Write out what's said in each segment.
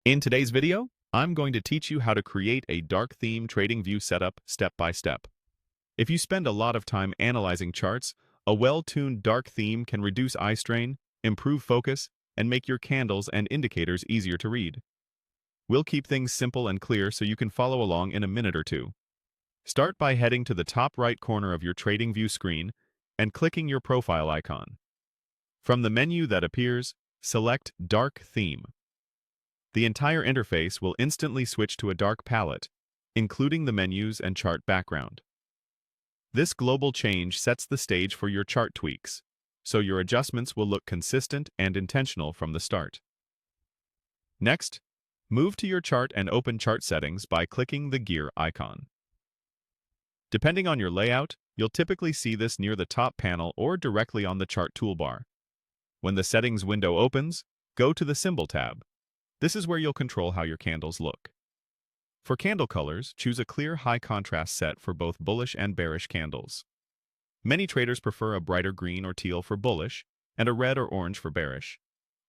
In today's video, I'm going to teach you how to create a dark theme TradingView setup step by step. If you spend a lot of time analyzing charts, a well-tuned dark theme can reduce eye strain, improve focus, and make your candles and indicators easier to read. We'll keep things simple and clear so you can follow along in a minute or two. Start by heading to the top right corner of your TradingView screen and clicking your profile icon. From the menu that appears, select Dark Theme. The entire interface will instantly switch to a dark palette, including the menus and chart background. This global change sets the stage for your chart tweaks, so your adjustments will look consistent and intentional from the start. Next, move to your chart and open chart settings by clicking the gear icon. Depending on your layout, you'll typically see this near the top panel or directly on the chart toolbar. When the settings window opens, go to the Symbol tab. This is where you'll control how your candles look. For candle colors, choose a clear high contrast set for both bullish and bearish candles. Many traders prefer a brighter green or teal for bullish and a red or orange for bearish.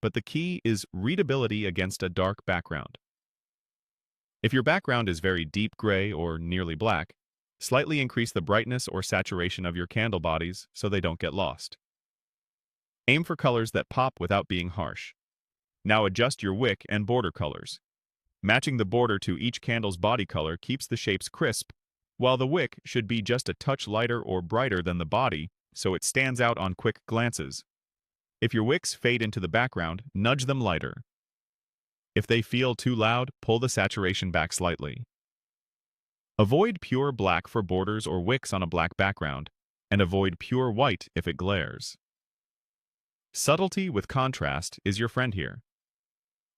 But the key is readability against a dark background. If your background is very deep gray or nearly black, slightly increase the brightness or saturation of your candle bodies so they don't get lost. Aim for colors that pop without being harsh. Now adjust your wick and border colors. Matching the border to each candle's body color keeps the shapes crisp, while the wick should be just a touch lighter or brighter than the body so it stands out on quick glances. If your wicks fade into the background, nudge them lighter. If they feel too loud, pull the saturation back slightly. Avoid pure black for borders or wicks on a black background, and avoid pure white if it glares. Subtlety with contrast is your friend here.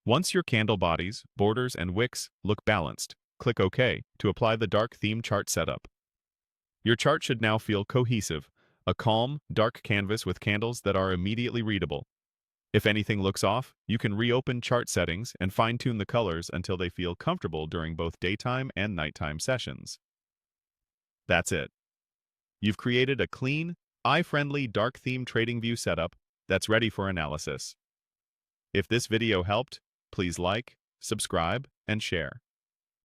Once your candle bodies, borders, and wicks look balanced, click OK to apply the dark theme chart setup. Your chart should now feel cohesive, a calm, dark canvas with candles that are immediately readable. If anything looks off, you can reopen chart settings and fine-tune the colors until they feel comfortable during both daytime and nighttime sessions. That's it. You've created a clean, eye-friendly dark theme TradingView setup that's ready for analysis. If this video helped, please like, subscribe, and share.